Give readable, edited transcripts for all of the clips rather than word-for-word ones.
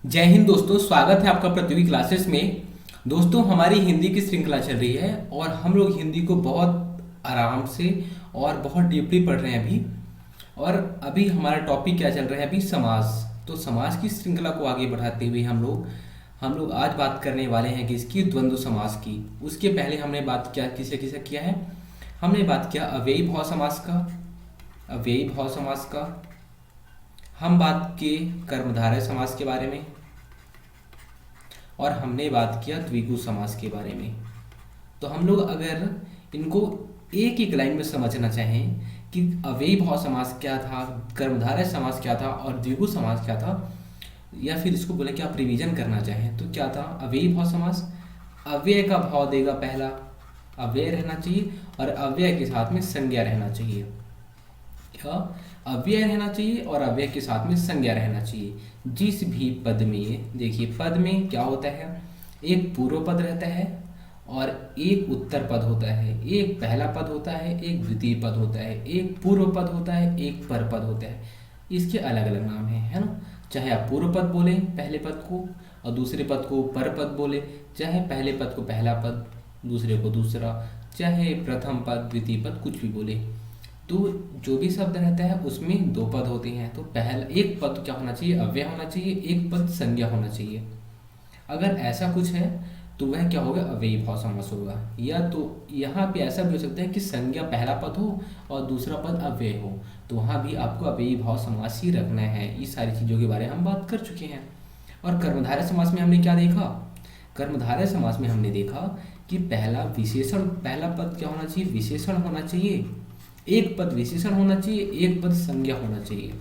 जय हिंद दोस्तों, स्वागत है आपका प्रतियोगी क्लासेस में। दोस्तों, हमारी हिंदी की श्रृंखला चल रही है और हम लोग हिंदी को बहुत आराम से और बहुत डीपली पढ़ रहे हैं अभी। और अभी हमारा टॉपिक क्या चल रहा है? अभी समास। तो समास की श्रृंखला को आगे बढ़ाते हुए हम लोग आज बात करने वाले हैं किसकी? द्वंद्व समास की। उसके पहले हमने बात क्या किसे किसे किया है? हमने बात किया अव्ययी भाव समास का, अव्ययी भाव समास का। हम बात किए कर्मधारय समास के बारे में और हमने बात किया द्विगु समास के बारे में। तो हम लोग अगर इनको एक एक लाइन में समझना चाहें कि अव्ययी भाव समास क्या था, कर्मधारय समास क्या था और द्विगु समास क्या था, या फिर इसको बोले कि आप रिवीजन करना चाहें तो क्या था? अव्ययी भाव समास अव्यय का भाव देगा, पहला अव्यय रहना चाहिए और अव्यय के साथ में संज्ञा रहना चाहिए। क्या? अव्यय रहना चाहिए और अव्यय के साथ में संज्ञा रहना चाहिए। जिस भी पद में, देखिए पद में क्या होता है, एक पूर्व पद रहता है और एक उत्तर पद होता है, एक पहला पद होता है, एक द्वितीय पद होता है, एक पूर्व पद होता है, एक पर पद होता है। इसके अलग अलग नाम हैं, है ना। चाहे आप पूर्व पद बोले पहले पद को और दूसरे पद को पर पद बोले, चाहे पहले पद को पहला पद, दूसरे को दूसरा, चाहे प्रथम पद द्वितीय पद, कुछ भी बोले। तो जो भी शब्द रहता है उसमें दो पद होते हैं। तो पहला एक पद क्या होना चाहिए? अव्यय होना चाहिए, एक पद संज्ञा होना चाहिए। अगर ऐसा कुछ है तो वह क्या होगा? अव्ययी भाव समास होगा। या तो यहाँ पे ऐसा भी हो सकता है कि संज्ञा पहला पद हो और दूसरा पद अव्यय हो, तो वहाँ भी आपको अव्ययी भाव समास ही रखना है। इस सारी चीज़ों के बारे में हम बात कर चुके हैं। और कर्मधारय समास में हमने क्या देखा? कर्मधारय समास में हमने देखा कि पहला विशेषण, पहला पद क्या होना चाहिए? विशेषण होना चाहिए। एक पद विशेषण होना चाहिए, एक पद संज्ञा होना चाहिए।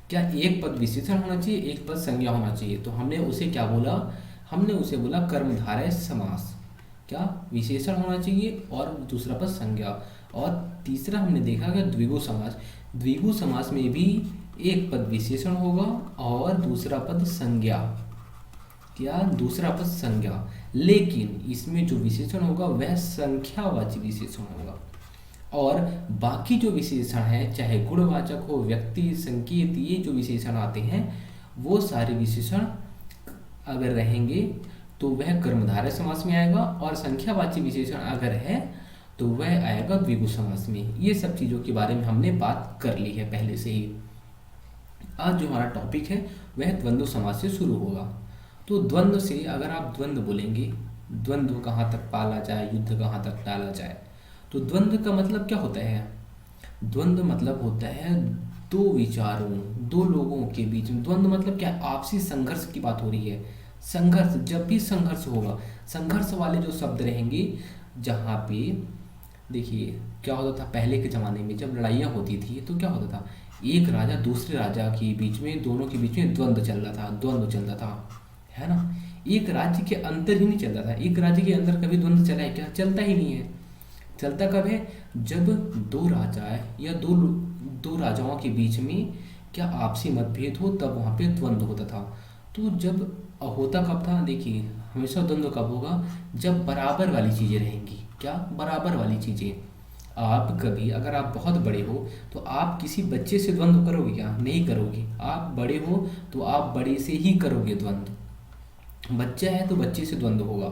क्या? एक पद विशेषण होना चाहिए, एक पद संज्ञा होना चाहिए। तो हमने उसे क्या बोला? हमने उसे बोला कर्मधारय समास। क्या? विशेषण होना चाहिए और दूसरा पद संज्ञा। और तीसरा हमने देखा कि द्विगु समास। द्विगु समास में भी एक पद विशेषण होगा और दूसरा पद संज्ञा। क्या? दूसरा पद संज्ञा। लेकिन इसमें जो विशेषण होगा वह संख्यावाची विशेषण होगा और बाकी जो विशेषण हैं, चाहे गुणवाचक हो, व्यक्ति, संकेत, ये जो विशेषण आते हैं वो सारे विशेषण अगर रहेंगे तो वह कर्मधारय समास में आएगा और संख्यावाची विशेषण अगर है तो वह आएगा द्विगु समास में। ये सब चीज़ों के बारे में हमने बात कर ली है पहले से ही। आज जो हमारा टॉपिक है वह द्वंद्व समास से शुरू होगा। तो द्वंद्व से अगर आप द्वंद्व बोलेंगे, द्वंद्व कहाँ तक पाला जाए, युद्ध कहाँ तक टाला जाए, तो द्वंद्व का मतलब क्या होता है? द्वंद्व मतलब होता है दो विचारों, दो लोगों के बीच में। द्वंद्व मतलब क्या? आपसी संघर्ष की बात हो रही है। संघर्ष, जब भी संघर्ष होगा, संघर्ष वाले जो शब्द रहेंगे, जहाँ पे देखिए क्या होता था पहले के ज़माने में, जब लड़ाइयाँ होती थी तो क्या होता था, एक राजा दूसरे राजा के बीच में, दोनों के बीच में द्वंद्व चल रहा था, द्वंद्व चल रहा था, है ना। एक राज्य के अंदर ही नहीं चल रहा था। एक राज्य के अंदर कभी द्वंद्व चला है क्या? चलता ही नहीं है। चलता कब है? जब दो राजा या दो राजाओं के बीच में क्या आपसी मतभेद हो, तब वहाँ पे द्वंद्व होता था। तो जब होता कब था? देखिए हमेशा द्वंद्व कब होगा? जब बराबर वाली चीज़ें रहेंगी। क्या? बराबर वाली चीज़ें। आप कभी अगर आप बहुत बड़े हो तो आप किसी बच्चे से द्वंद्व करोगे क्या? नहीं करोगे। आप बड़े हो तो आप बड़े से ही करोगे द्वंद्व। बच्चा है तो बच्चे से द्वंद्व होगा।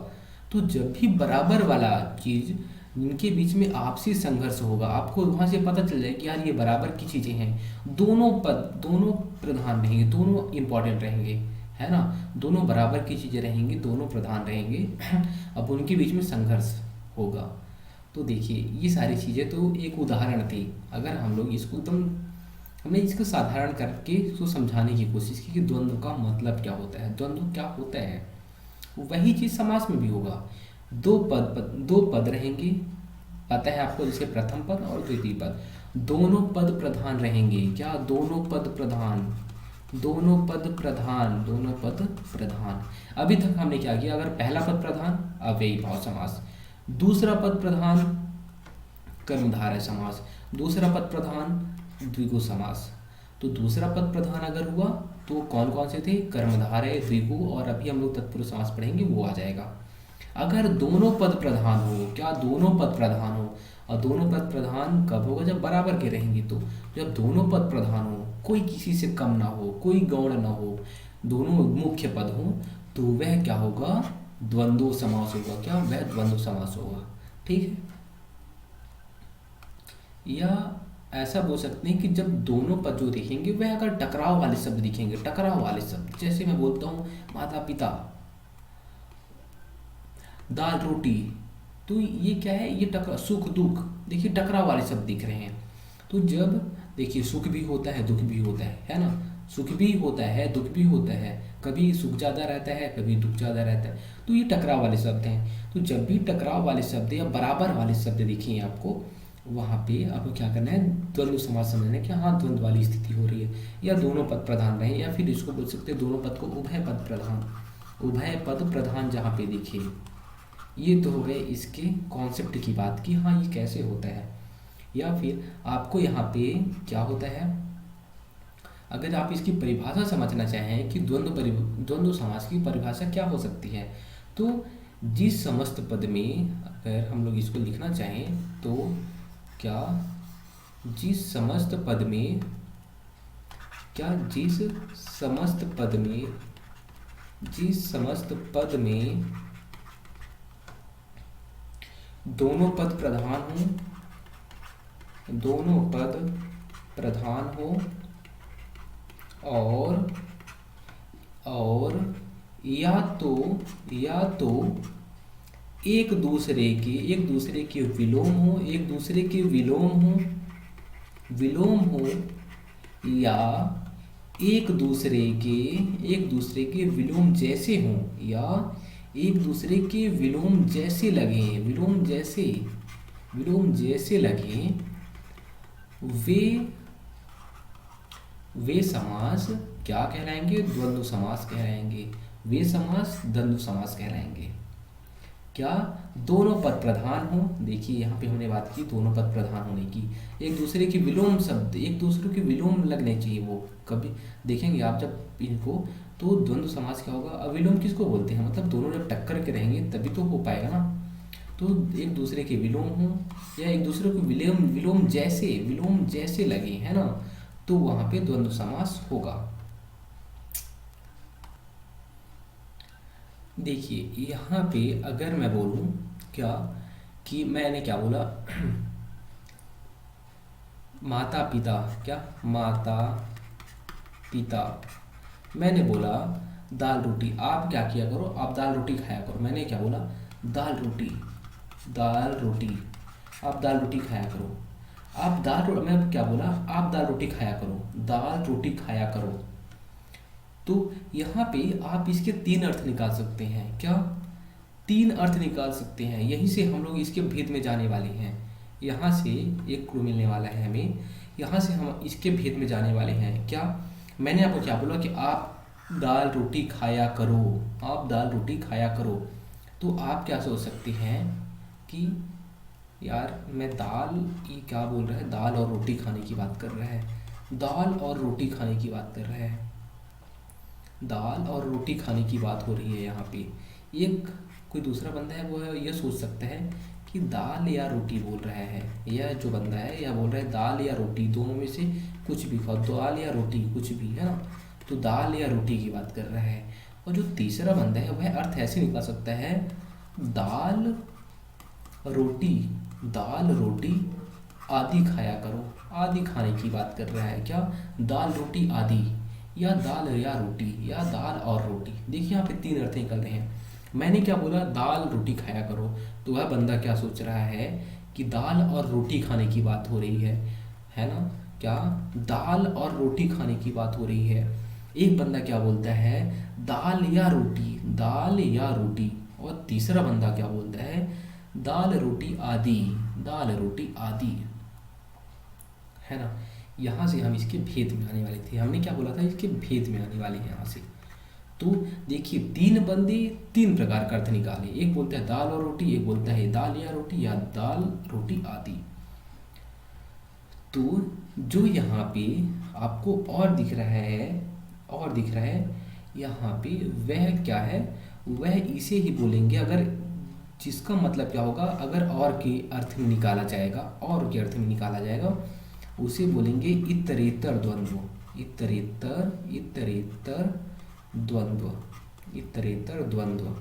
तो जब भी बराबर वाला चीज़, इनके बीच में आपसी संघर्ष होगा, आपको वहाँ से पता चल जाए कि यार ये बराबर की चीज़ें हैं, दोनों पद, दोनों प्रधान रहेंगे, दोनों इंपॉर्टेंट रहेंगे, है ना। दोनों बराबर की चीज़ें रहेंगी, दोनों प्रधान रहेंगे। अब उनके बीच में संघर्ष होगा। तो देखिए ये सारी चीज़ें तो एक उदाहरण थी। अगर हम लोग इसको एकदम, हमने इसको साधारण करके इसको समझाने की कोशिश की कि द्वंद्व का मतलब क्या होता है, द्वंद्व क्या होता है। वही चीज़ समास में भी होगा। दो पद रहेंगे, पता है आपको, जैसे प्रथम पद और द्वितीय पद, दोनों पद प्रधान रहेंगे। क्या? दोनों पद प्रधान, दोनों पद प्रधान, दोनों पद प्रधान। अभी तक हमने क्या किया? अगर पहला पद प्रधान, अव्ययी भाव समास। दूसरा पद प्रधान, कर्मधारय समास। दूसरा पद प्रधान, द्विगु समास। तो दूसरा पद प्रधान अगर हुआ तो कौन कौन से थे? कर्मधारय, द्विगु, और अभी हम लोग तत्पुरुष समास पढ़ेंगे वो आ जाएगा। अगर दोनों पद प्रधान हो, क्या? दोनों पद प्रधान हो, और दोनों पद प्रधान कब होगा? जब बराबर के रहेंगे। तो जब दोनों पद प्रधान हो, कोई किसी से कम ना हो, कोई गौण ना हो, दोनों मुख्य पद हों, तो वह क्या होगा, द्वंद्व समास होगा। क्या, वह द्वंद्व समास होगा। ठीक है। या ऐसा बोल सकते हैं कि जब दोनों पद जो दिखेंगे वह अगर टकराव वाले शब्द दिखेंगे, टकराव वाले शब्द, जैसे मैं बोलता हूँ माता पिता, दाल रोटी, तो ये क्या है, ये टकरा, सुख दुख, देखिए टकराव वाले शब्द दिख रहे हैं। तो जब देखिए सुख भी होता है दुख भी होता है ना, सुख भी होता है दुख भी होता है, कभी सुख ज़्यादा रहता है कभी दुख ज़्यादा रहता है, तो ये टकराव वाले शब्द हैं। तो जब भी टकराव वाले शब्द या बराबर वाले शब्द दिखें आपको, वहाँ पे आपको क्या करना है, द्वंद्व समास समझना है कि हाँ द्वंद्व वाली स्थिति हो रही है, या दोनों पद प्रधान रहे, या फिर इसको बोल सकते हैं दोनों पद को उभय पद प्रधान, उभय पद प्रधान जहाँ पे दिखे। ये तो हो गए इसके कॉन्सेप्ट की बात की, हाँ ये कैसे होता है। या फिर आपको यहाँ पे क्या होता है, अगर आप इसकी परिभाषा समझना चाहें कि द्वंद्व समास की परिभाषा क्या हो सकती है, तो जिस समस्त पद में अगर हम लोग इसको लिखना चाहें तो क्या, जिस समस्त पद में, क्या जिस समस्त पद में, जिस समस्त पद में दोनों पद प्रधान हों, दोनों पद प्रधान हो और या तो एक दूसरे के विलोम हो, एक दूसरे के विलोम हो, या एक दूसरे के विलोम जैसे हों, या एक दूसरे के विलोम जैसे लगें, विलोम जैसे लगें, वे समास क्या कहलाएंगे, द्वंद्व समास कहलाएंगे। वे समास द्वंद्व समास कहलाएंगे। क्या, दोनों पद प्रधान हो, देखिए यहाँ पे हमने बात की दोनों पद प्रधान होने की, एक दूसरे के विलोम शब्द, एक दूसरे के विलोम लगने चाहिए, वो कभी देखेंगे आप जब इनको, तो द्वंद्व समास क्या होगा, अविलोम किसको बोलते हैं, मतलब दोनों जब टक्कर के रहेंगे तभी तो हो पाएगा ना। तो एक दूसरे के विलोम हो या एक दूसरे को विलोम जैसे लगे, है ना, तो वहां पे द्वंद्व समास होगा। देखिए यहाँ पे अगर मैं बोलूँ क्या, कि मैंने क्या बोला माता पिता, क्या माता पिता, मैंने बोला दाल रोटी, आप क्या किया करो, आप दाल रोटी खाया करो, मैंने क्या बोला, दाल रोटी, आप दाल रोटी खाया करो, मैं क्या बोला, आप दाल रोटी खाया करो, दाल रोटी खाया करो। तो यहाँ पे आप इसके तीन अर्थ निकाल सकते हैं, क्या, तीन अर्थ निकाल सकते हैं, यहीं से हम लोग इसके भेद में जाने वाले हैं। यहाँ से एक क्लू मिलने वाला है हमें, यहाँ से हम इसके भेद में जाने वाले हैं। क्या, मैंने आपको क्या बोला कि आप दाल रोटी खाया करो, आप दाल रोटी खाया करो, तो आप क्या सोच सकते हैं कि यार मैं दाल, ये क्या बोल रहा है, दाल और रोटी खाने की बात कर रहा है, दाल और रोटी खाने की बात कर रहा है, दाल और रोटी खाने की बात हो रही है यहाँ पे। एक कोई दूसरा बंदा है वो ये सोच सकता है कि दाल या रोटी बोल रहा है, यह जो बंदा है यह बोल रहा है दाल या रोटी, दोनों में से कुछ भी खाओ, दाल या रोटी कुछ भी, है ना, तो दाल या रोटी की बात कर रहा है। और जो तीसरा बंदा है वह अर्थ ऐसे निकाल सकता है, दाल रोटी आदि खाया करो, आदि खाने की बात कर रहा है। क्या, दाल रोटी आदि, या दाल या रोटी, या दाल और रोटी। देखिए यहाँ पे तीन अर्थ निकल रहे हैं। मैंने क्या बोला, दाल रोटी खाया करो, तो वह बंदा क्या सोच रहा है कि दाल और रोटी खाने की बात हो रही है ना, क्या दाल और रोटी खाने की बात हो रही है। एक बंदा क्या बोलता है, दाल या रोटी, और तीसरा बंदा क्या बोलता है, दाल रोटी आदि, है ना। यहाँ से हम इसके भेद में आने वाले थे, हमने क्या बोला था, इसके भेद में आने वाले हैं यहाँ से। तो देखिए तीन बंदे तीन प्रकार का अर्थ निकाले, एक बोलता है दाल और रोटी, एक बोलता है दाल या रोटी, या दाल रोटी आदि। तो जो यहाँ पे आपको और दिख रहा है यहाँ पे, वह क्या है, वह इसे ही बोलेंगे अगर, जिसका मतलब क्या होगा, अगर और के अर्थ में निकाला जाएगा, उसे बोलेंगे इतरेतर द्वंद्व, इतरेतर द्वंद्व, इतरेतर द्वंद्व।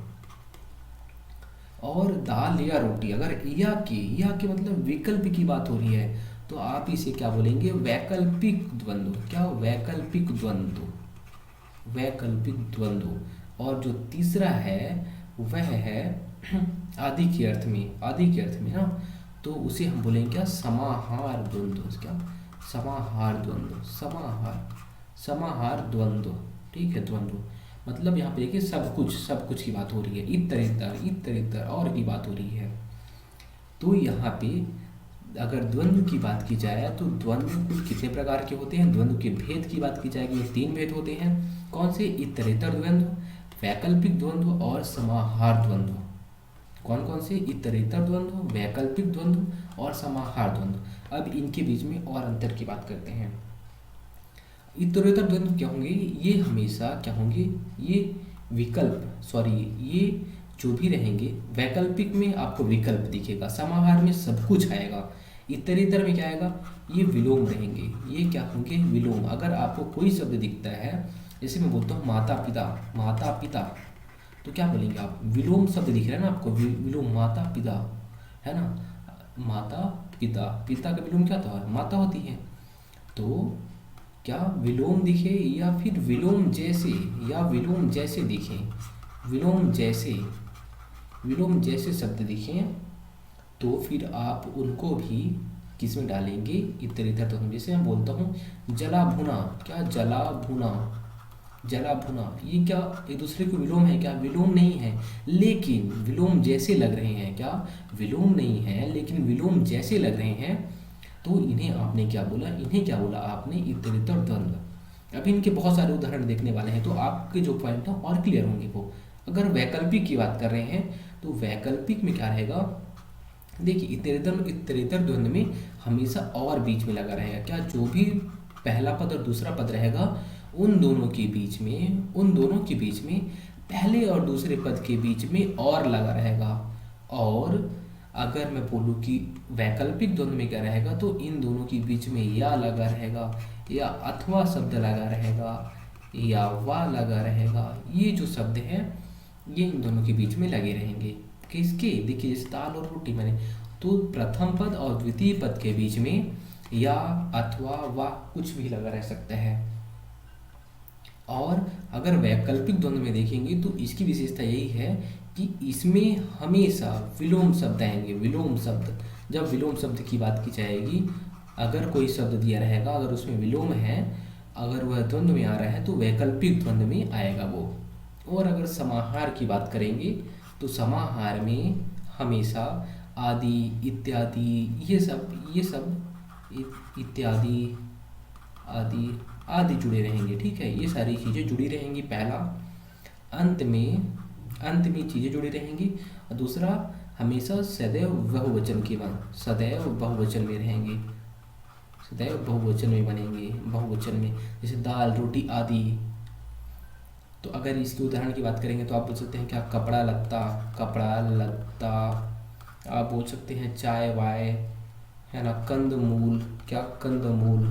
और दाल या रोटी, अगर या के मतलब विकल्प की बात हो रही है तो आप इसे क्या बोलेंगे, वैकल्पिक द्वंद्व। क्या, वैकल्पिक द्वंद्व, वैकल्पिक द्वंद्व। और जो तीसरा है वह है आदि के अर्थ में, आदि के अर्थ में ना, तो उसे हम बोलेंगे क्या, समाहार द्वंद्व। क्या, समाहार द्वंद्व, समाहार द्वंद्व। ठीक है, द्वंद्व मतलब यहाँ पे देखिए सब कुछ की बात हो रही है, इतरेतर और की बात हो रही है। तो यहाँ पे अगर द्वंद्व की बात की जाए तो द्वंद्व कुल कितने प्रकार के होते हैं, द्वंद्व के भेद की बात की जाएगी तो 3 भेद होते हैं। कौन से, इतरेतर द्वंद्व, वैकल्पिक द्वंद्व और समाहार द्वंद्व। कौन कौन से, इतरेतर द्वंद्व, वैकल्पिक द्वंद्व और समाहार द्वंद्व। अब इनके बीच में और अंतर की बात करते हैं। इतरेतर द्वंद्व क्या होंगे, ये हमेशा क्या होंगे, ये ये जो भी रहेंगे, वैकल्पिक में आपको विकल्प दिखेगा, समाहार में सब कुछ आएगा, इतरेतर में क्या आएगा, ये विलोम रहेंगे। ये क्या होंगे, विलोम। अगर आपको कोई शब्द दिखता है, जैसे मैं बोलता हूँ माता पिता, माता पिता, तो क्या बोलेंगे आप, विलोम शब्द दिख रहा है ना आपको, विलोम, माता पिता, है ना, माता पिता, पिता का विलोम क्या था, माता होती है। तो क्या विलोम दिखे या फिर विलोम जैसे, या विलोम जैसे दिखे, विलोम जैसे शब्द दिखें तो फिर आप उनको भी किस में डालेंगे, इतरेतर द्वंद्व। जैसे मैं बोलता हूँ जला भुना, क्या, जला भुना, जला भुना, ये क्या एक दूसरे को विलोम है, क्या विलोम नहीं है, लेकिन विलोम जैसे लग रहे हैं, क्या विलोम नहीं है लेकिन विलोम जैसे लग रहे हैं, तो इन्हें आपने क्या बोला, इन्हें क्या बोला आपने, इतरेतर द्वंद्व। अभी इनके बहुत सारे उदाहरण देखने वाले हैं तो आपके जो पॉइंट है और क्लियर होंगे वो। अगर वैकल्पिक की बात कर रहे हैं तो वैकल्पिक में क्या रहेगा, देखिए इतरेतर द्वंद्व में हमेशा और बीच में लगा रहेगा, क्या, जो भी पहला पद और दूसरा पद रहेगा उन दोनों के बीच में पहले और दूसरे पद के बीच में और लगा रहेगा। और अगर मैं बोलूँ कि वैकल्पिक द्वंद्व में क्या रहेगा, तो इन दोनों के बीच में या लगा रहेगा, या अथवा शब्द लगा रहेगा, या वा लगा रहेगा। ये जो शब्द हैं ये इन दोनों के बीच में लगे रहेंगे। किसके, देखिए जैसे दाल और रोटी मैंने, तो प्रथम पद और द्वितीय पद के बीच में या अथवा वा कुछ भी लगा रह सकता है। और अगर वैकल्पिक द्वंद्व में देखेंगे तो इसकी विशेषता यही है कि इसमें हमेशा विलोम शब्द आएंगे, विलोम शब्द। जब विलोम शब्द की बात की जाएगी, अगर कोई शब्द दिया रहेगा, अगर उसमें विलोम है, अगर वह द्वंद्व में आ रहा है तो वैकल्पिक द्वंद्व में आएगा वो। और अगर समाहार की बात करेंगे तो समाहार में हमेशा आदि, इत्यादि, ये सब इत्यादि, आदि जुड़े रहेंगे। ठीक है, ये सारी चीज़ें जुड़ी रहेंगी। पहला, अंत में चीज़ें जुड़ी रहेंगी। और दूसरा, हमेशा सदैव बहुवचन के बाद, सदैव बहुवचन में रहेंगे, सदैव बहुवचन में बनेंगे, बहुवचन में, जैसे दाल रोटी आदि। तो अगर इसके उदाहरण की बात करेंगे तो आप बोल सकते हैं क्या, कपड़ा लत्ता, आप बोल सकते हैं चाय वाय, है ना, कंद मूल, क्या कंद मूल,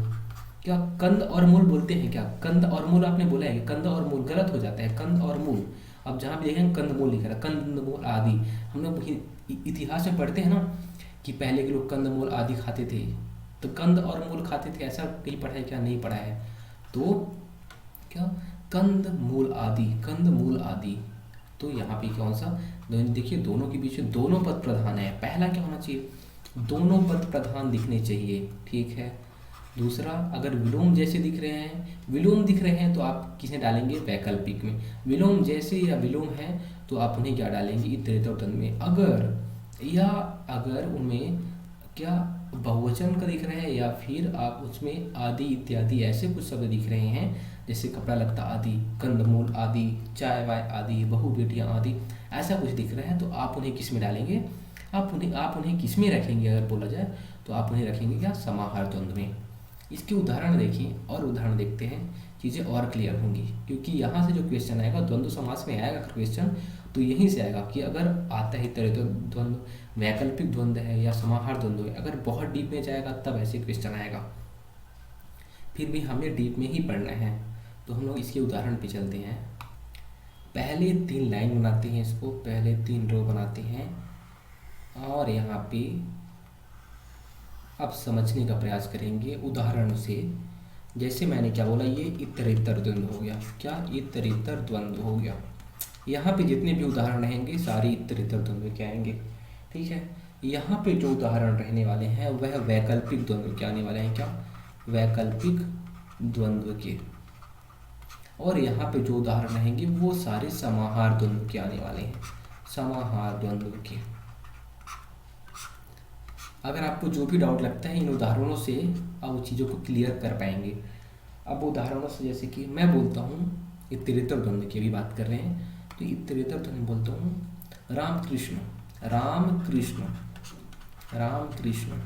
क्या कंद और मूल बोलते हैं, क्या कंद और मूल आपने बोला है, कंद और मूल गलत हो जाता है, कंद और मूल। अब जहाँ भी देखें कंद मूल लिख रहा है, कंद मूल आदि। हम लोग इतिहास में पढ़ते हैं ना कि पहले के लोग कंद मूल आदि खाते थे, तो कंद और मूल खाते थे, ऐसा कहीं पढ़ा है क्या, नहीं पढ़ा है। तो क्या, कंद मूल आदि। तो यहाँ पे कौन सा, देखिए दोनों के बीच में दोनों पद प्रधान है। पहला क्या होना चाहिए, दोनों पद प्रधान दिखने चाहिए। ठीक है, दूसरा, अगर विलोम जैसे दिख रहे हैं तो आप किसे डालेंगे, वैकल्पिक में। विलोम जैसे या विलोम है तो आप उन्हें क्या डालेंगे, इतरेतर द्वंद्व में। अगर उनमें क्या बहुवचन का दिख रहा है, या फिर आप उसमें आदि इत्यादि ऐसे कुछ शब्द दिख रहे हैं, जैसे कपड़ा लत्ता आदि, कंदमूल आदि, चाय वाय आदि, बहु बेटियाँ आदि, ऐसा कुछ दिख रहा है तो आप उन्हें किस में डालेंगे, आप उन्हें किस में रखेंगे, अगर बोला जाए तो आप उन्हें रखेंगे क्या, समाहार द्वंद्व में। इसके उदाहरण देखिए, और उदाहरण देखते हैं, चीज़ें और क्लियर होंगी। क्योंकि यहाँ से जो क्वेश्चन आएगा द्वंद्व समास में आएगा क्वेश्चन, तो यहीं से आएगा कि अगर आता है इतरेतर द्वंद्व, वैकल्पिक द्वंद्व है या समाहार द्वंद्व है, अगर बहुत डीप में जाएगा तब ऐसे क्वेश्चन आएगा। फिर भी हमें डीप में ही पढ़ना है, तो हम लोग इसके उदाहरण पे चलते हैं। पहले 3 लाइन बनाते हैं, इसको पहले 3 रो बनाते हैं। और यहाँ पे अब समझने का प्रयास करेंगे उदाहरण से। जैसे मैंने क्या बोला, ये इतरेतर द्वंद्व हो गया। क्या? इतरेतर द्वंद्व हो गया। यहाँ पे जितने भी उदाहरण रहेंगे सारे इतरेतर द्वंद्व के आएंगे। ठीक है। यहाँ पे जो उदाहरण रहने वाले हैं वह वैकल्पिक द्वंद्व के आने वाले हैं। क्या? वैकल्पिक द्वंद्व के। और यहाँ पे जो उदाहरण रहेंगे वो सारे समाहार द्वंद्व के आने वाले हैं। समाहार द्वंद्व के। अगर आपको जो भी डाउट लगता है इन उदाहरणों से आप उन चीज़ों को क्लियर कर पाएंगे। अब उदाहरणों से जैसे कि मैं बोलता हूँ इतरेतर द्वंद्व की भी बात कर रहे हैं, तो इतरेतर द्वंद्व बोलता हूँ राम कृष्ण, राम कृष्ण, राम कृष्ण।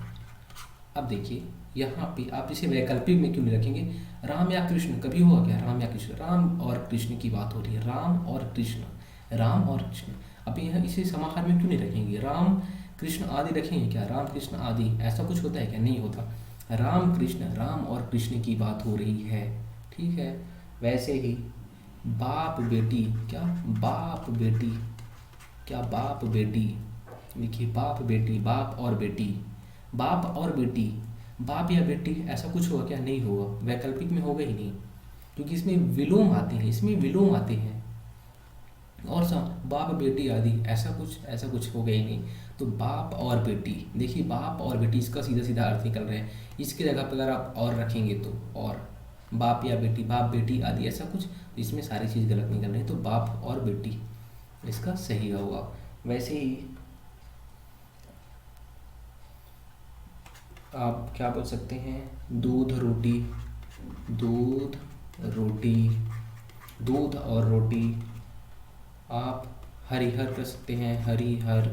अब देखिए यहाँ पे आप इसे वैकल्पिक में क्यों नहीं रखेंगे? राम या कृष्ण कभी हुआ क्या? राम या कृष्ण, राम और कृष्ण की बात हो रही है। राम और कृष्ण, राम और कृष्ण। अब यहाँ इसे समाहार में क्यों नहीं रखेंगे? राम कृष्ण आदि रखेंगे क्या? राम कृष्ण आदि ऐसा कुछ होता है क्या? नहीं होता। राम कृष्ण, राम और कृष्ण की बात हो रही है। ठीक है। वैसे ही बाप बेटी, क्या? बाप बेटी, क्या? बाप बेटी। देखिए बाप बेटी, बाप और बेटी, बाप और बेटी, बाप या बेटी ऐसा कुछ हुआ क्या? नहीं हुआ। वैकल्पिक में होगा ही नहीं, क्योंकि इसमें विलोम आते हैं, इसमें विलोम आते हैं। और बाप बेटी आदि ऐसा कुछ होगा ही नहीं। तो बाप और बेटी, देखिए बाप और बेटी इसका सीधा सीधा अर्थ निकल रहे हैं। इसकी जगह पर अगर आप और रखेंगे तो और, बाप या बेटी, बाप बेटी आदि ऐसा कुछ, तो इसमें सारी चीज़ गलत निकल रही है। तो बाप और बेटी इसका सही होगा। वैसे ही आप क्या बोल सकते हैं? दूध रोटी, दूध रोटी, दूध और रोटी। आप हरिहर कर सकते हैं, हरिहर,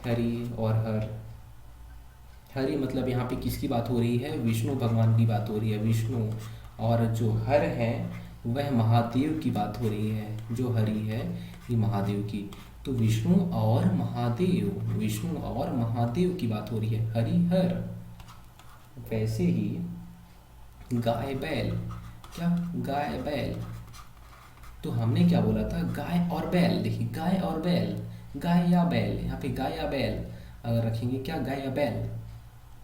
हरि और हर। हरि मतलब यहाँ पे किसकी बात हो रही है? विष्णु भगवान की बात हो रही है, विष्णु। और जो हर है वह महादेव की बात हो रही है। जो हरि है ये महादेव की। तो विष्णु और महादेव, विष्णु और महादेव की बात हो रही है, हरिहर। वैसे ही गाय बैल, क्या? गाय बैल। तो हमने क्या बोला था? गाय और बैल। देखिए गाय और बैल, गाय या बैल, यहाँ पे गाय या बैल अगर रखेंगे, क्या? गाय या बैल,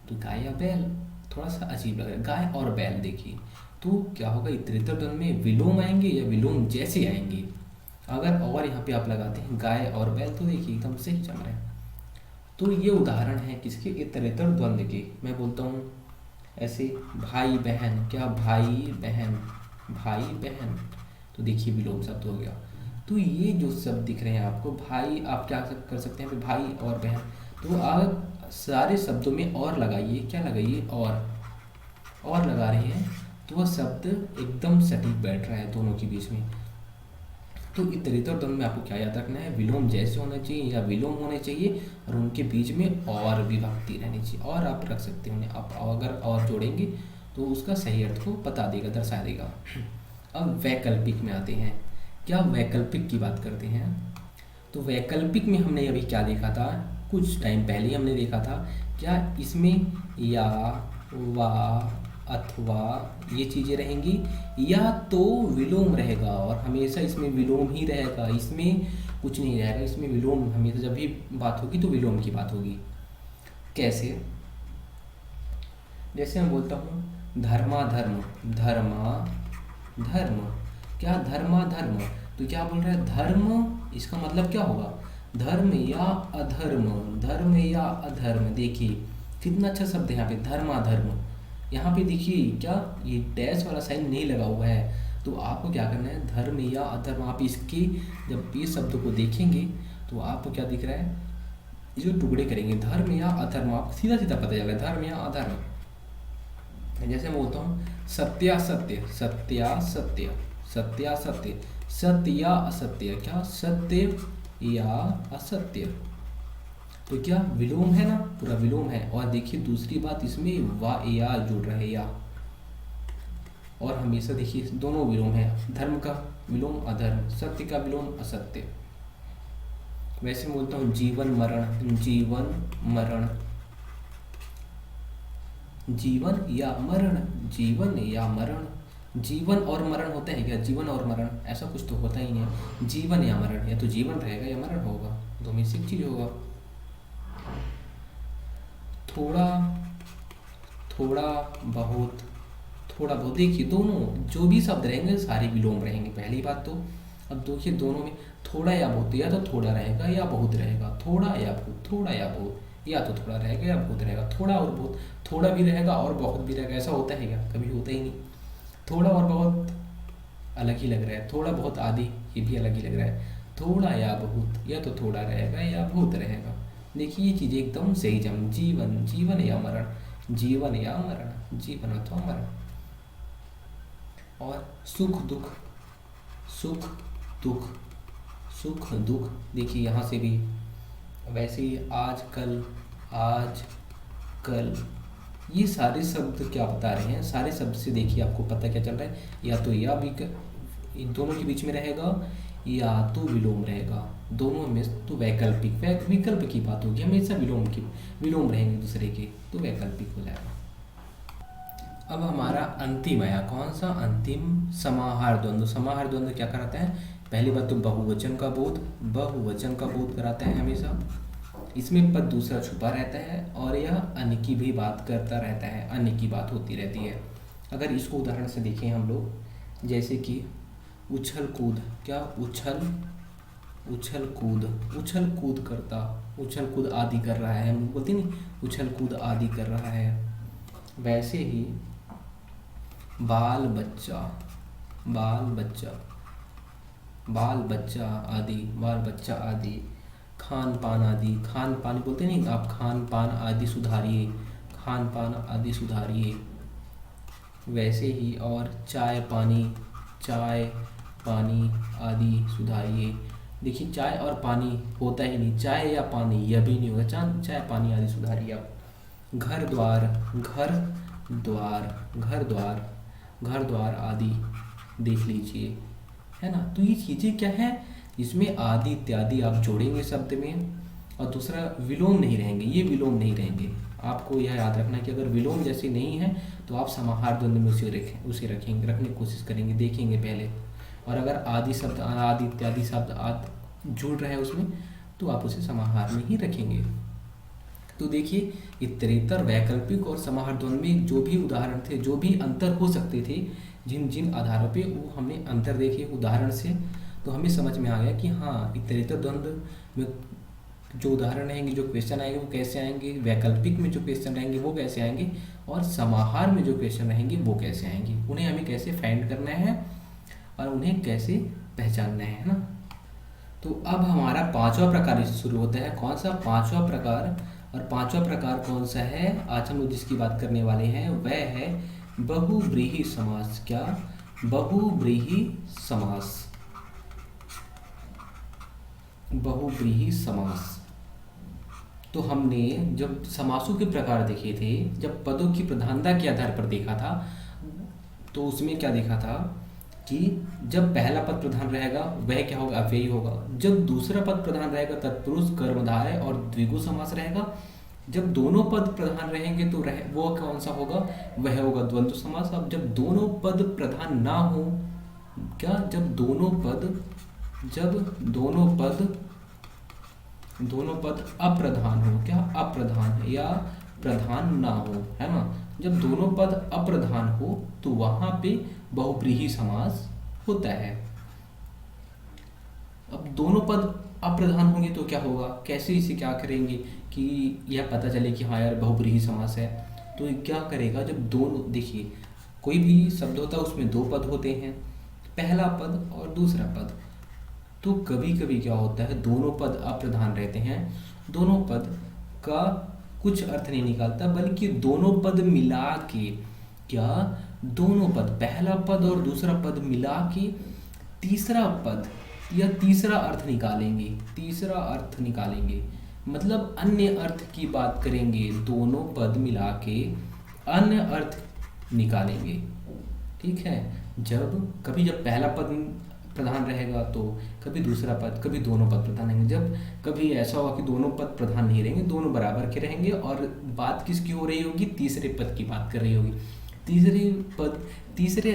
तो गाय या बैल थोड़ा सा अजीब लग रहा है। गाय और बैल देखिए तो क्या होगा? इतरेतर द्वंद्व में विलोम आएंगे या विलोम जैसे आएंगे। अगर और यहाँ पे आप लगाते हैं गाय और बैल तो देखिए एकदम सही जम रहे हैं। तो ये उदाहरण है किसके? इतरेतर द्वंद्व के। मैं बोलता हूँ ऐसे भाई बहन, क्या? भाई बहन, भाई बहन, तो देखिए विलोम शब्द हो गया। तो ये जो शब्द दिख रहे हैं आपको, भाई, आप क्या कर सकते हैं भाई और बहन, तो आप सारे शब्दों में और लगाइए। क्या लगाइए? और लगा रहे हैं तो वह शब्द एकदम सटीक बैठ रहा है दोनों के बीच में। तो इतरेतर द्वंद्व में आपको क्या याद रखना है? विलोम जैसे होना चाहिए या विलोम होने चाहिए, और उनके बीच में और विभक्ति रहनी चाहिए। और आप रख सकते हैं उन्हें, आप अगर और जोड़ेंगे तो उसका सही अर्थ को बता देगा, दर्शा देगा। अब वैकल्पिक में आते हैं। क्या? वैकल्पिक की बात करते हैं। तो वैकल्पिक में हमने अभी क्या देखा था? कुछ टाइम पहले हमने देखा था। क्या? इसमें या, वा, अथवा ये चीज़ें रहेंगी, या तो विलोम रहेगा, और हमेशा इसमें विलोम ही रहेगा, इसमें कुछ नहीं रहेगा। इसमें विलोम हमेशा, जब भी बात होगी तो विलोम की बात होगी। कैसे? जैसे मैं बोलता हूँ धर्माधर्म, धर्मा धर्म, क्या? धर्माधर्म, तो क्या बोल रहा है? धर्म, इसका मतलब क्या होगा? धर्म या अधर्म, धर्म या अधर्म। देखिए कितना अच्छा शब्द है यहाँ पे, धर्माधर्म। यहाँ पे देखिए क्या, ये डैश वाला साइन नहीं लगा हुआ है। तो आपको क्या करना है? धर्म या अधर्म। आप इसके जब ये शब्द को देखेंगे तो आपको क्या दिख रहा है? ये जो टुकड़े करेंगे धर्म या अधर्म, आपको सीधा सीधा पता चलेगा धर्म या अधर्म। जैसे मैं बोलता हूँ सत्यासत्य, सत्यासत्य, सत्यासत्य, सत्य या असत्य, क्या? सत्य या असत्य। तो क्या? विलोम है ना, पूरा विलोम है। और देखिए दूसरी बात, इसमें वा या जुड़ रहे, या, और हमेशा देखिए दोनों विलोम है। धर्म का विलोम अधर्म, सत्य का विलोम असत्य। वैसे बोलता हूँ जीवन मरण, जीवन मरण, जीवन या मरण, जीवन या मरण, जीवन और मरण होता है क्या? जीवन और मरण ऐसा कुछ तो होता ही नहीं है। जीवन या मरण, या तो जीवन रहेगा या मरण होगा, दो में से एक चीज होगा। थोड़ा, थोड़ा बहुत, थोड़ा बहुत, देखिए दोनों जो भी शब्द रहेंगे सारे विलोम रहेंगे, पहली बात तो। अब देखिए दोनों में थोड़ा या बहुत, या तो थोड़ा रहेगा या बहुत रहेगा, थोड़ा या बहुत, थोड़ा या बहुत, या तो थोड़ा रहेगा या बहुत रहेगा। थोड़ा और बहुत, थोड़ा भी रहेगा और बहुत भी रहेगा, ऐसा होता है क्या? कभी होता ही नहीं। थोड़ा और बहुत अलग ही लग रहा है, थोड़ा बहुत आदि ये भी अलग ही लग रहा है। थोड़ा या बहुत, या तो थोड़ा रहेगा या बहुत रहेगा। देखिए ये चीज़ें एकदम सही जम, जीवन, जीवन या मरण, जीवन या मरण, जीवन अथवा मरण। और सुख दुख, सुख दुख, सुख दुख, देखिए यहाँ से भी वैसे ही आज कल, आज कल, ये सारे शब्द क्या बता रहे हैं? सारे शब्द से देखिए आपको पता क्या चल रहा है, या तो या इन दोनों के बीच में रहेगा, या तो विलोम रहेगा, दोनों में तो वैकल्पिक, विकल्प की बात होगी, हमेशा विलोम रहेंगे दूसरे के, तो वैकल्पिक हो जाएगा। अब हमारा अंतिम आया, कौन सा? अंतिम समाहार द्वंद्व। समाहार द्वंद्व क्या कराता है? पहली बात तो बहुवचन का बोध, बहुवचन का बोध कराता है हमेशा। इसमें पद दूसरा छुपा रहता है और यह अन्य की भी बात करता रहता है, अन्य की बात होती रहती है। अगर इसको उदाहरण से देखें हम लोग, जैसे कि उछल कूद, क्या? उछल, उछल कूद, उछल कूद करता, उछल कूद आदि कर रहा है, हम बोलते नहीं उछल कूद आदि कर रहा है। वैसे ही बाल बच्चा, बाल बच्चा, बाल बच्चा आदि, बाल बच्चा आदि, खान पान आदि, खान पान बोलते नहीं आप, खान पान आदि सुधारिए, खान पान आदि सुधारिए। वैसे ही और चाय पानी, चाय पानी आदि सुधारिए। देखिए चाय और पानी होता ही नहीं, चाय या पानी यह भी नहीं होगा, चाय पानी आदि सुधारिए आप। घर द्वार, घर द्वार, घर द्वार, घर द्वार आदि देख लीजिए, है ना। तो ये चीज़ें क्या है, इसमें आदि इत्यादि आप जोड़ेंगे शब्द में। और दूसरा विलोम नहीं रहेंगे, ये विलोम नहीं रहेंगे। आपको यह याद रखना कि अगर विलोम जैसे नहीं है तो आप समाहार द्वंद्व में उसे रखेंगे, रखने की कोशिश करेंगे, देखेंगे पहले। और अगर आदि शब्द, आदि इत्यादि शब्द जुड़ रहे हैं उसमें, तो आप उसे समाहार में ही रखेंगे। तो देखिए इतरेतर, वैकल्पिक और समाहार द्वंद्व में जो भी उदाहरण थे, जो भी अंतर हो सकते थे, जिन जिन आधारों पे वो हमने अंतर देखे उदाहरण से, तो हमें समझ में आ गया कि हाँ इतरेतर द्वंद्व में जो उदाहरण रहेंगे, जो क्वेश्चन आएंगे वो कैसे आएंगे, वैकल्पिक में जो क्वेश्चन रहेंगे वो कैसे आएंगे, और समाहार में जो क्वेश्चन रहेंगे वो कैसे आएंगे, उन्हें हमें कैसे फाइंड करना है और उन्हें कैसे पहचानना है ना। तो अब हमारा पांचवा प्रकार शुरू होता है। कौन सा? पांचवा प्रकार। और पांचवा प्रकार कौन सा है आज हम लोग जिसकी बात करने वाले हैं, वह है बहुव्रीहि समास। क्या? बहुव्रीहि समास, बहुव्रीहि समास। तो हमने जब समासों के प्रकार देखे थे, जब पदों की प्रधानता के आधार पर देखा था, तो उसमें क्या देखा था कि जब पहला पद प्रधान रहेगा वह क्या होगा? अव्ययी होगा। जब दूसरा पद प्रधान रहेगा तत्पुरुष, कर्मधारय और द्विगु समास रहेगा। जब दोनों पद प्रधान रहेंगे तो वो कौन सा होगा? वह होगा द्वंद्व समास। अब जब दोनों पद प्रधान ना हो, क्या? जब दोनों पद अप्रधान हो, क्या? अप्रधान या प्रधान ना हो, है ना। जब दोनों पद अप्रधान हो तो वहां पे बहुव्रीहि समास होता है। अब दोनों पद अप्रधान होंगे तो क्या होगा? कैसे इसे क्या करेंगे कि यह पता चले कि हाँ यार बहुव्रीहि समास है? तो क्या करेगा, जब दोनों, देखिए कोई भी शब्द होता है उसमें दो पद होते हैं, पहला पद और दूसरा पद। तो कभी कभी क्या होता है, दोनों पद अप्रधान रहते हैं, दोनों पद का कुछ अर्थ नहीं निकालता, बल्कि दोनों पद मिला के, क्या? दोनों पद, पहला पद और दूसरा पद मिला के तीसरा पद या तीसरा अर्थ निकालेंगे, तीसरा अर्थ निकालेंगे, मतलब अन्य अर्थ की बात करेंगे, दोनों पद मिला के अन्य अर्थ निकालेंगे। ठीक है। जब पहला पद प्रधान रहेगा तो कभी दूसरा पद, कभी दोनों पद प्रधान रहेंगे। जब कभी ऐसा होगा कि दोनों पद प्रधान नहीं रहेंगे, दोनों बराबर के रहेंगे, और बात किसकी हो रही होगी? तीसरे पद की बात कर रही होगी। तीसरे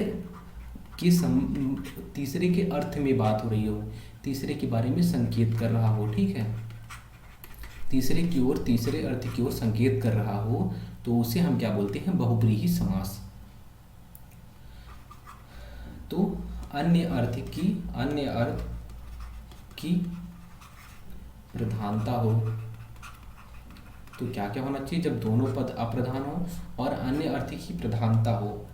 तीसरे के अर्थ में बात हो रही हो, तीसरे के बारे में संकेत कर रहा हो, ठीक है, तीसरे की ओर, तीसरे अर्थ की ओर संकेत कर रहा हो, तो उसे हम क्या बोलते हैं, बहुब्रीहि समास। तो अन्य अर्थ की प्रधानता हो, तो क्या क्या होना चाहिए, जब दोनों पद अप्रधान हो और अन्य अर्थ की प्रधानता हो,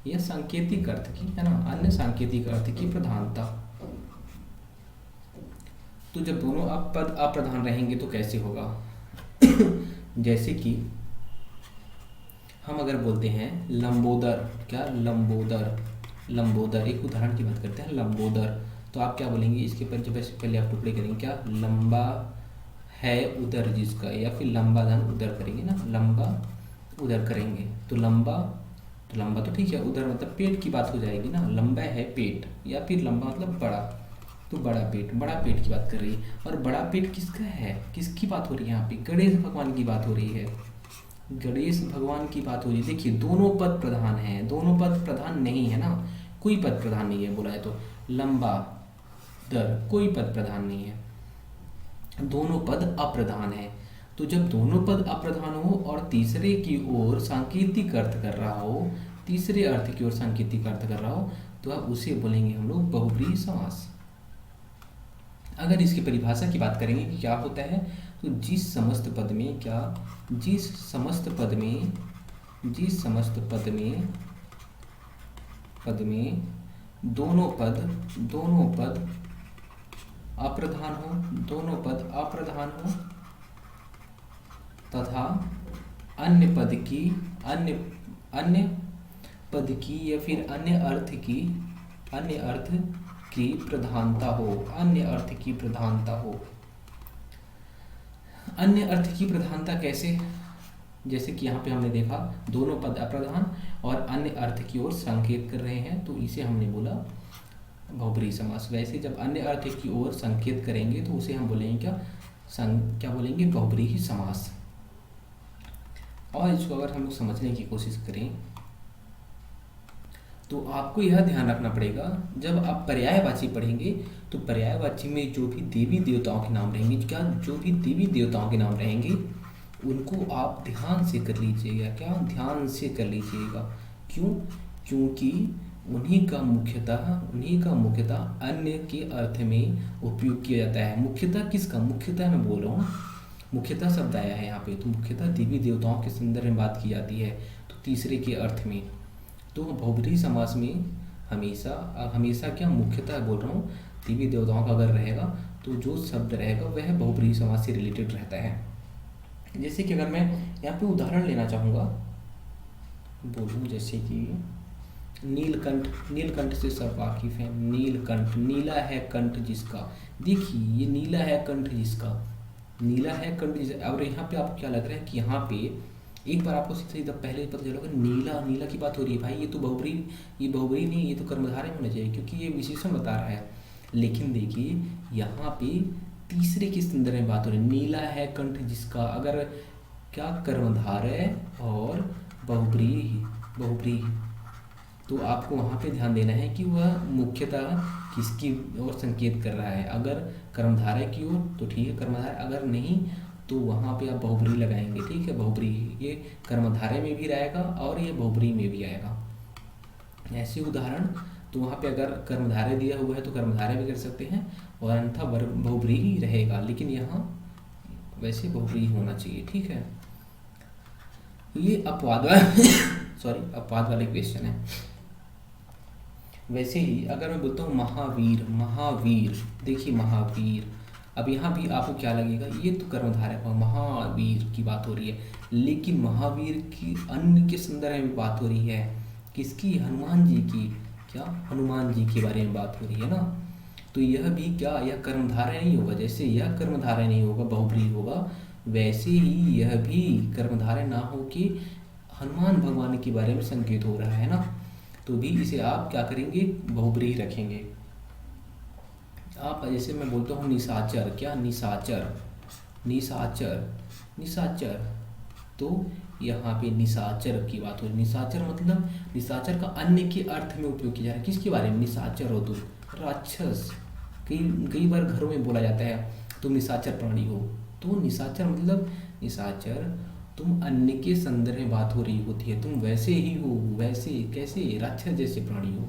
यह सांकेतिक अर्थ की है ना, अन्य सांकेतिक अर्थ की प्रधानता। तो जब दोनों पद अप्रधान रहेंगे तो कैसे होगा जैसे कि हम अगर बोलते हैं लंबोदर, क्या लंबोदर, एक उदाहरण की बात करते हैं, लंबोदर, तो आप क्या बोलेंगे, इसके पर जब पहले आप टुकड़े करेंगे, क्या लंबा है उदर जिसका, या फिर लंबा धन उदर करेंगे ना, लंबा उदर करेंगे, तो लंबा तो ठीक है, उधर मतलब पेट की बात हो जाएगी ना, लंबा है पेट, या फिर लंबा मतलब बड़ा, तो बड़ा पेट की बात कर रही है। और बड़ा पेट किसका है, किसकी बात हो रही है यहाँ पे, गणेश भगवान की बात हो रही है, गणेश भगवान की बात हो रही है। देखिए दोनों पद प्रधान हैं, दोनों पद प्रधान नहीं है ना, कोई पद प्रधान नहीं है बोला है, तो लंबा दर कोई पद प्रधान नहीं है, दोनों पद अप्रधान है। तो जब दोनों पद अप्रधान हो और तीसरे की ओर सांकेतिक अर्थ कर रहा हो, तीसरे अर्थ की ओर सांकेतिक अर्थ कर रहा हो, तो आप उसे बोलेंगे हम लोग बहुब्रीहि समास। अगर इसकी परिभाषा की बात करेंगे कि क्या होता है, तो जिस समस्त पद में दोनों पद अप्रधान हो तथा अन्य पद की या फिर अन्य अर्थ की प्रधानता हो, अन्य अर्थ की प्रधानता कैसे, जैसे कि यहाँ पे हमने देखा दोनों पद अप्रधान और अन्य अर्थ की ओर संकेत कर रहे हैं, तो इसे हमने बोला बहुब्रीहि समास। वैसे जब अन्य अर्थ की ओर संकेत करेंगे तो उसे हम बोलेंगे क्या बोलेंगे, बहुब्रीहि समास। और इसको अगर हम लोग समझने की कोशिश करें तो आपको यह ध्यान रखना पड़ेगा, जब आप पर्यायवाची पढ़ेंगे तो पर्यायवाची में जो भी देवी देवताओं के नाम रहेंगे, जो भी देवी देवताओं के नाम रहेंगे उनको आप ध्यान से कर लीजिएगा, क्यों, क्योंकि उन्हीं का मुख्यतः अन्य के अर्थ में उपयोग किया जाता है। मुख्यतः मैं बोल रहा हूँ, मुख्यतः शब्द आया है यहाँ पे, तो मुख्यतः देवी देवताओं के संदर्भ में बात की जाती है, तो तीसरे के अर्थ में। तो बहुब्रीहि समास में हमेशा क्या, मुख्यतः बोल रहा हूँ, देवी देवताओं का अगर रहेगा तो जो शब्द रहेगा वह बहुब्रीहि समास से रिलेटेड रहता है। जैसे कि अगर मैं यहाँ पे उदाहरण लेना चाहूँगा, बोलूँ जैसे कि नीलकंठ से सब वाकिफ हैं, नीलकंठ, नीला है कंठ जिसका, देखिए ये नीला है कंठ जिसका, और यहाँ पे आपको क्या लग रहा है कि यहाँ पे एक बार आपको सीधा पहले पता चलेगा नीला की बात हो रही है, भाई ये तो बहुब्रीहि नहीं, ये तो कर्मधारय होना चाहिए क्योंकि ये विशेषण बता रहा है। लेकिन देखिए यहाँ पे तीसरे के संदर्भ में बात हो रही है, नीला है कंठ जिसका, अगर क्या कर्मधारय और बहुब्रीहि, तो आपको वहाँ पे ध्यान देना है कि वह मुख्यतः किसकी ओर संकेत कर रहा है। अगर कर्मधारय की ओर तो ठीक है कर्मधारय, अगर नहीं तो वहाँ पे आप बहुब्रीहि लगाएंगे, ठीक है, बहुब्रीहि, ये कर्मधारय में भी रहेगा और ये बहुब्रीहि में भी आएगा। ऐसे उदाहरण, तो वहाँ पे अगर कर्मधारय दिया हुआ है तो कर्मधारय भी कर सकते हैं और अन्यथा बहुब्रीहि रहेगा, लेकिन यहाँ वैसे बहुब्रीहि होना चाहिए, ठीक है। ये अपवाद वाले क्वेश्चन है। वैसे ही अगर मैं बोलता हूँ महावीर, देखिए महावीर, अब यहाँ भी आपको क्या लगेगा, ये तो कर्मधारय है, महावीर की बात हो रही है, लेकिन महावीर की अन्य के संदर्भ में बात हो रही है, किसकी, हनुमान जी की, क्या हनुमान जी के बारे में बात हो रही है ना, तो यह भी क्या, यह कर्मधारय नहीं होगा, जैसे यह कर्मधारय नहीं होगा बहुब्रीहि होगा, वैसे ही यह भी कर्मधारय ना हो कि हनुमान भगवान के बारे में संकेत हो रहा है ना, तो भी इसे आप क्या करेंगे, बहुब्रीहि रखेंगे। आप जैसे मैं बोलता हूँ निशाचर, क्या निशाचर, तो यहाँ पे निशाचर की बात हो रही। निशाचर मतलब निशाचर का अन्य के अर्थ में उपयोग किया जा रहा है। किसके बारे में? निशाचर हो तुम, राक्षस। कई कई बार घरों में बोला जाता है तुम निशाचर प्राणी हो। तो निशाचर मतलब निशाचर, तुम अन्य के संदर्भ में बात हो रही होती है, तुम वैसे ही हो, वैसे कैसे, राक्षस जैसे प्राणी हो,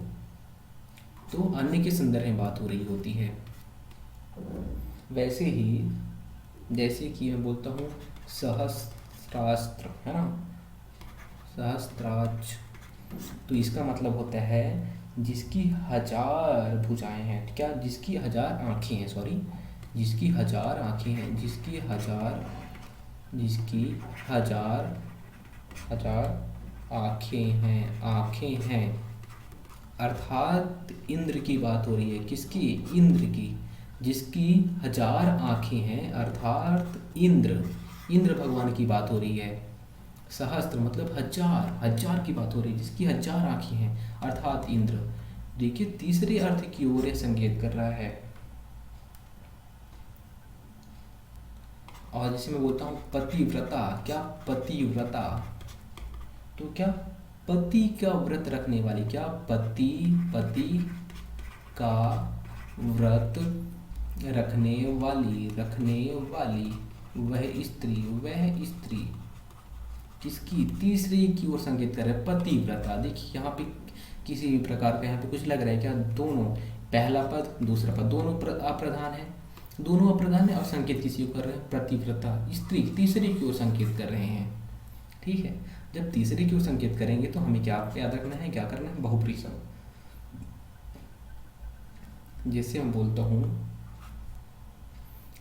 तो अन्य के संदर्भ में बात हो रही होती है। वैसे ही जैसे कि मैं बोलता हूँ सहस्त्रास्त्र, है ना, सहस्त्राक्ष, तो इसका मतलब होता है जिसकी 1000 भुजाएं हैं, क्या, जिसकी 1000 आँखें हैं, सॉरी, जिसकी 1000 आँखें हैं, जिसकी हजार आँखें हैं, अर्थात इंद्र की बात हो रही है। किसकी? इंद्र की। जिसकी 1000 आँखें हैं अर्थात इंद्र भगवान की बात हो रही है। सहस्त्र मतलब 1000 की बात हो रही है, जिसकी 1000 आँखें हैं अर्थात इंद्र। देखिए तीसरे अर्थ की ओर यह संकेत कर रहा है। और जैसे मैं बोलता हूँ पतिव्रता, क्या, पतिव्रता, तो क्या, पति का व्रत रखने वाली, क्या, पति का व्रत रखने वाली, वह स्त्री किसकी? तीसरी की ओर संकेत कर रहे हैं, पतिव्रता। देखिए यहाँ पे किसी भी प्रकार का यहाँ पे कुछ लग रहा है क्या? दोनों, पहला पद दूसरा पद दोनों अप्रधान है और संकेत किसी को कर रहे हैं? पतिव्रता स्त्री, तीसरी की ओर संकेत कर रहे हैं। ठीक है, जब तीसरे की ओर संकेत करेंगे तो हमें क्या याद रखना है, क्या करना है? बहुब्रीहि सम। जैसे मैं बोलता हूँ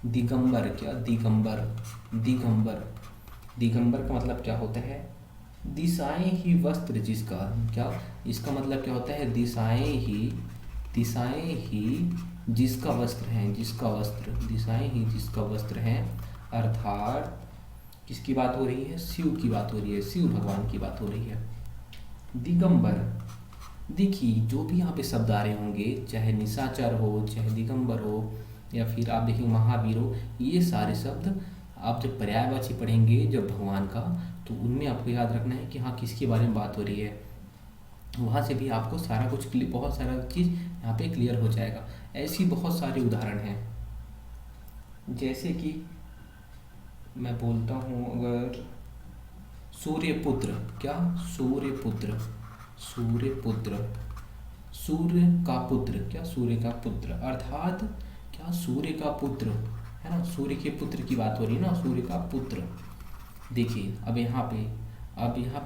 दिगंबर, क्या, दिगंबर का मतलब क्या होता है? दिशाएं ही वस्त्र जिसका, क्या, इसका मतलब क्या होता है? दिशाएं ही जिसका वस्त्र है, दिशाएं ही जिसका वस्त्र है, अर्थात किसकी बात हो रही है? शिव की बात हो रही है, शिव भगवान की बात हो रही है। दिगंबर, देखिए जो भी यहाँ पे शब्द आ रहे होंगे, चाहे निशाचर हो, चाहे दिगंबर हो, या फिर आप देखिए महावीर हो, ये सारे शब्द आप जब पर्यायवाची पढ़ेंगे जब भगवान का, तो उनमें आपको याद रखना है कि हाँ किसके बारे में बात हो रही है। वहाँ से भी आपको सारा कुछ बहुत सारा चीज़ यहाँ पे क्लियर हो जाएगा। ऐसी बहुत सारे उदाहरण हैं। जैसे कि मैं बोलता हूँ अगर सूर्यपुत्र, क्या, सूर्यपुत्र, सूर्य का पुत्र, क्या, सूर्य का पुत्र, अर्थात क्या, सूर्य का पुत्र, है ना, सूर्य के पुत्र की बात हो रही है ना, सूर्य का पुत्र। देखिए अब यहाँ पे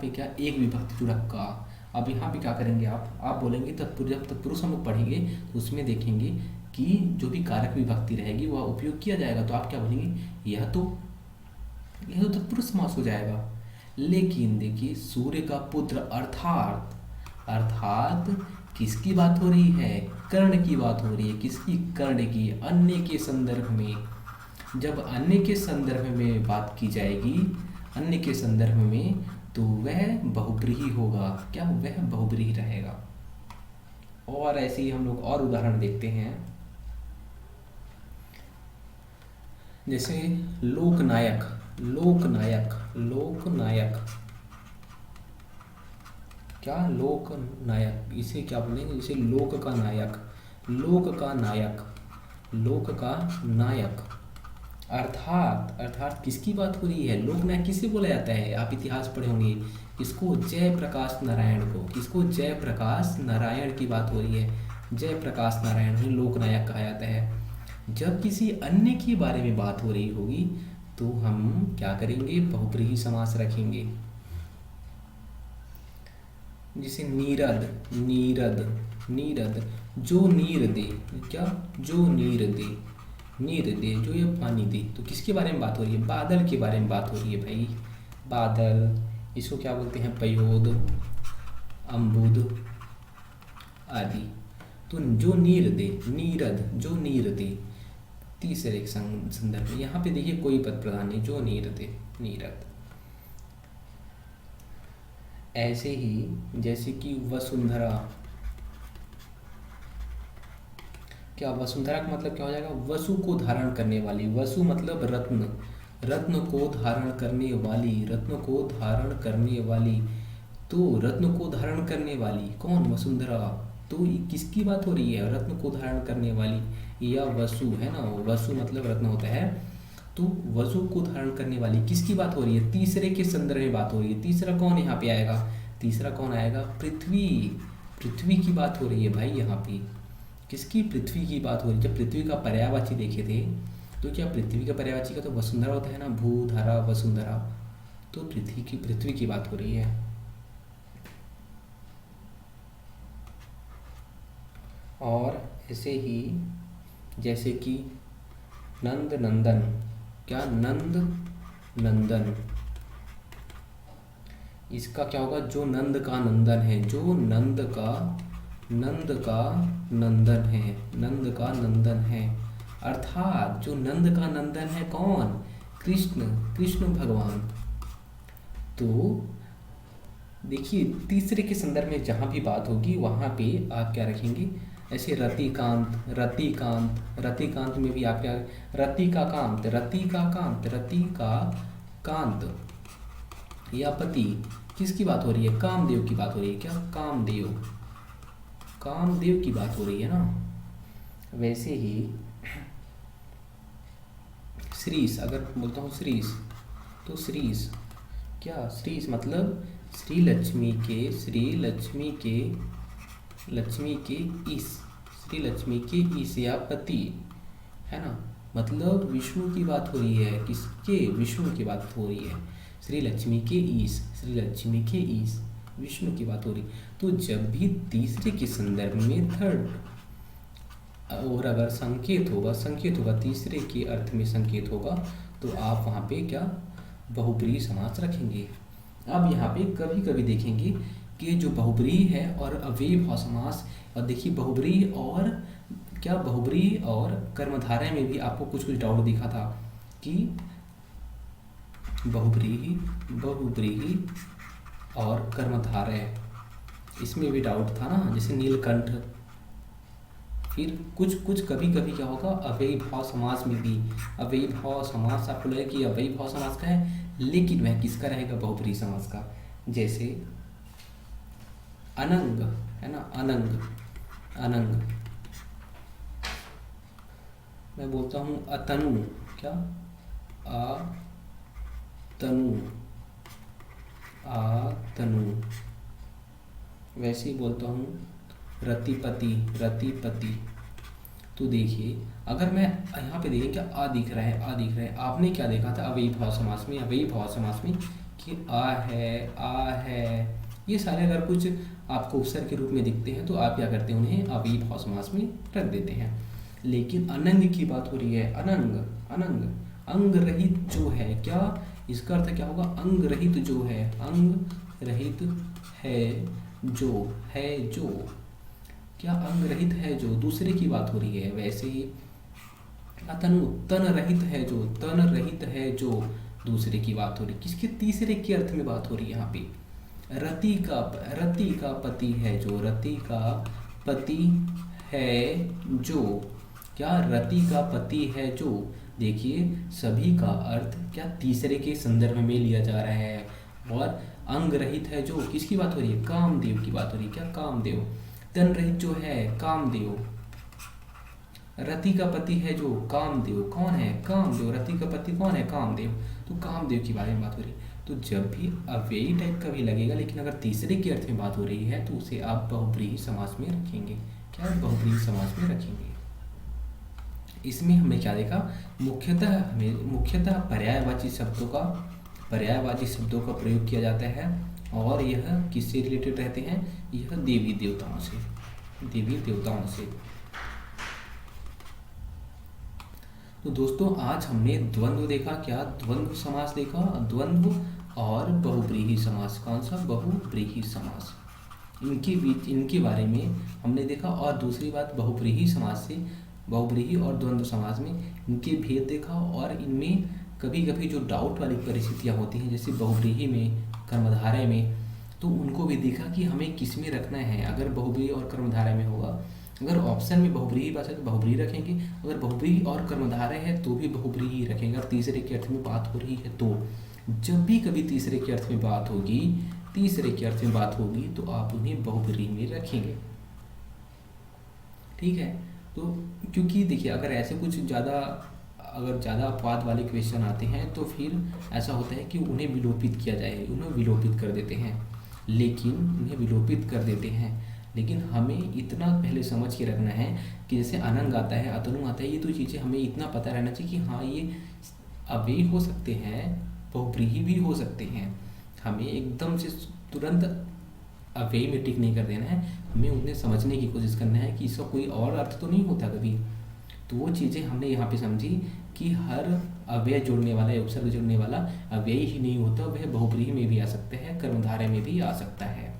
क्या, एक विभक्ति जुड़ा का। अब यहाँ पे क्या करेंगे आप बोलेंगे तत्पुरुष, जब तत्पुरुष हम लोग पढ़ेंगे तो उसमें देखेंगे कि जो भी कारक विभक्ति रहेगी वह उपयोग किया जाएगा, तो आप क्या बोलेंगे? यह तो तत्पुरुष समास हो जाएगा। लेकिन देखिए सूर्य का पुत्र अर्थात किसकी बात हो रही है? कर्ण की बात हो रही है। किसकी? कर्ण की। अन्य के संदर्भ में, जब अन्य के संदर्भ में बात की जाएगी, अन्य के संदर्भ में, तो वह बहुब्रीहि होगा। क्या? वह बहुब्रीहि रहेगा। और ऐसे ही हम लोग और उदाहरण देखते हैं। जैसे लोकनायक, क्या, लोकनायक, इसे क्या बोलेंगे? जैसे लोक का नायक, अर्थात किसकी बात हो रही है? लोकनायक किसे बोला जाता है? आप इतिहास पढ़े होंगे, किसको? जयप्रकाश नारायण को। किसको? जयप्रकाश नारायण की बात हो रही है। जयप्रकाश नारायण उन्हें लोकनायक कहा जाता है। जब किसी अन्य के बारे में बात हो रही होगी तो हम क्या करेंगे? बहुब्रीहि समास रखेंगे। जैसे नीरद, जो नीर दे, क्या, जो नीर दे, जो ये पानी दे, तो किसके बारे में बात हो रही है? बादल के बारे में बात हो रही है भाई। बादल, इसको क्या बोलते हैं? पयोद, अम्बुद आदि। तो जो नीर दे, नीरद, जो नीर दे, तीसरे संदर्भ में। यहाँ पे देखिए कोई पद प्रधान नहीं, जो नीर दे, नीरद। ऐसे ही जैसे कि वसुंधरा, क्या, वसुंधरा का मतलब क्या हो जाएगा? वसु को धारण करने वाली। वसु मतलब रत्न, रत्न को धारण करने वाली, रत्न को धारण करने वाली। तो रत्न को धारण करने वाली कौन? वसुंधरा। तो ये किसकी बात हो रही है? रत्न को धारण करने वाली या वसु है ना, वसु मतलब रत्न होता है। तो वसु को धारण करने वाली किसकी बात हो रही है? तीसरे के संदर्भ में बात हो रही है। तीसरा कौन यहाँ पे आएगा? तीसरा कौन आएगा? पृथ्वी। पृथ्वी की बात हो रही है भाई यहाँ पे। किसकी? पृथ्वी की बात हो रही है। जब पृथ्वी का पर्यायवाची देखे थे तो क्या पृथ्वी का पर्यायवाची का तो वसुंधरा होता है ना, भू धरा वसुंधरा। तो पृथ्वी की बात हो रही है। और ऐसे ही जैसे कि नंद नंदन, क्या? नंद नंदन। इसका क्या होगा? जो नंद का नंदन है, जो नंद का नंदन है, नंद का नंदन है। अर्थात जो नंद का नंदन है कौन? कृष्ण, कृष्ण भगवान। तो देखिए तीसरे के संदर्भ में जहाँ भी बात होगी वहाँ पे आप क्या रखेंगे? ऐसे रतिकांत, रतिकांत, रतिकांत में भी आप क्या? रति का कांत, रति का कांत, रति का कांत या पति। किसकी बात हो रही है? कामदेव की बात हो रही है। क्या? कामदेव, कामदेव की बात हो रही है ना। वैसे ही श्रीस, अगर बोलता हूँ श्रीस, तो श्रीस क्या? श्रीस मतलब श्री लक्ष्मी के, श्री लक्ष्मी के, लक्ष्मी के ईश, श्री लक्ष्मी के ईश या पति है ना। मतलब विष्णु की बात हो रही है। किसके? विष्णु की बात हो रही है। श्री लक्ष्मी के ईश, श्री लक्ष्मी के ईश, विष्णु की बात हो रही। तो जब भी तीसरे के संदर्भ में थर्ड और अगर संकेत होगा तीसरे के अर्थ में संकेत होगा तो आप वहाँ पे क्या? बहुब्रीहि समास रखेंगे। अब यहाँ पे कभी कभी देखेंगे कि जो बहुब्रीहि है और अव्ययीभाव समास, और देखिए बहुब्रीहि और क्या? बहुब्रीहि और कर्मधारय में भी आपको कुछ कुछ डाउट दिखा था कि बहुब्रीहि और कर्मधारय, इसमें भी डाउट था ना, जैसे नीलकंठ। फिर कुछ कभी कभी क्या होगा? अव्ययीभाव समास में भी, अव्ययीभाव समास आपको लगेगा कि अव्ययीभाव समास का है, लेकिन वह किसका रहेगा? बहुब्रीहि समास का। जैसे अनंग है ना, अनंग, अनंग। मैं बोलता हूँ अतनु, क्या? अतनु, आतनु। वैसे ही बोलता हूँ रतिपति, रतिपति। तो देखिए अगर मैं यहाँ पे देखें क्या आ दिख रहा है, आ दिख रहा है। आपने क्या देखा था अव्ययीभाव समास में, अव्ययीभाव समास में कि आ है, ये सारे अगर कुछ आपको उपसर्ग के रूप में दिखते हैं तो आप क्या करते हैं? उन्हें अव्ययीभाव समास में रख देते हैं। लेकिन अनंग की बात हो रही है। अनंग, अनंग अंग रहित जो है, क्या? इसका अर्थ क्या होगा? अंग रहित जो है, अंग रहित है जो, है जो, क्या? अंग रहित है जो, दूसरे की बात हो रही है। वैसे ही अतनु, तन रहित है जो, तन रहित है जो, दूसरे की बात हो रही। किसके? तीसरे के अर्थ में बात हो रही है यहाँ पे। रति का पति है जो, रति का पति है जो, क्या? रति का पति है जो। देखिए सभी का अर्थ क्या? तीसरे के संदर्भ में लिया जा रहा है। और अंग रहित है जो, किसकी बात हो रही है? कामदेव की बात हो रही है। क्या? कामदेव। तन रहित जो है, कामदेव। रति का पति है जो, कामदेव। कौन है? कामदेव। रति का पति कौन है? कामदेव। तो कामदेव के बारे में बात हो रही है। तो जब भी अव्ययी टाइप का भी लगेगा, लेकिन अगर तीसरे के अर्थ में बात हो रही है तो उसे आप बहुब्रीहि समास में रखेंगे। क्या? बहुब्रीहि समास में रखेंगे। इसमें हमने क्या देखा? मुख्यतः पर्यायवाची शब्दों का प्रयोग किया जाता है। और यह किससे रिलेटेड रहते हैं? यह देवी देवताओं से, देवी देवताओं से। तो दोस्तों आज हमने द्वंद्व देखा। क्या? द्वंद्व समास देखा। द्वंद्व और बहुब्रीहि समास। कौन सा? बहुब्रीहि समास। इनके बीच, इनके बारे में हमने देखा। और दूसरी बात, बहुब्रीहि समास से, बहुब्रीहि और द्वंद्व समास में इनके भेद देखा। और इनमें कभी कभी जो डाउट वाली परिस्थितियाँ होती हैं, जैसे बहुब्रीहि में, कर्मधारय में, तो उनको भी देखा कि हमें किस में रखना है। अगर बहुब्रीहि और कर्मधारय में होगा अगर ऑप्शन में बहुब्रीही बात है तो बहुब्रीही रखेंगे, अगर बहुब्रीही और कर्मधारय है तो भी बहुब्रीही रखेंगे। अगर तीसरे के अर्थ में बात हो रही है तो जब भी कभी तीसरे के अर्थ में बात होगी, तीसरे के अर्थ में बात होगी तो आप उन्हें बहुब्रीही में रखेंगे। ठीक है। तो क्योंकि देखिए अगर ऐसे कुछ ज़्यादा अपवाद वाले क्वेश्चन आते हैं तो फिर ऐसा होता है कि उन्हें विलोपित किया जाए, उन्हें विलोपित कर देते हैं, लेकिन उन्हें विलोपित कर देते हैं। लेकिन हमें इतना पहले समझ के रखना है कि जैसे अनंग आता है, अतनु आता है, ये तो चीज़ें हमें इतना पता रहना चाहिए कि हाँ ये अव्ययी हो सकते हैं, बहुब्रीही भी हो सकते हैं। हमें एकदम से तुरंत अव्ययी में टिक नहीं कर देना है, हमें उन्हें समझने की कोशिश करना है कि इसका कोई और अर्थ तो नहीं होता कभी। तो वो चीज़ें हमने यहाँ पे समझी कि हर अव्यय जोड़ने वाला या उपसर्ग जोड़ने वाला अव्ययी ही नहीं होता, वह बहुब्रीही में भी आ सकता है, कर्मधारय में भी आ सकता है,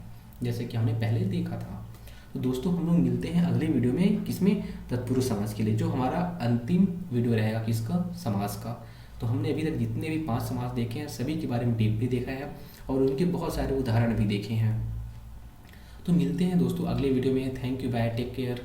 जैसे कि हमने पहले देखा था। तो दोस्तों हम लोग मिलते हैं अगले वीडियो में, किसमें, तत्पुरुष समास के लिए, जो हमारा अंतिम वीडियो रहेगा किसका, समास का। तो हमने अभी तक जितने भी 5 समास देखे हैं सभी के बारे में डीपली देखा है और उनके बहुत सारे उदाहरण भी देखे हैं। तो मिलते हैं दोस्तों अगले वीडियो में। Thank you, bye, take care.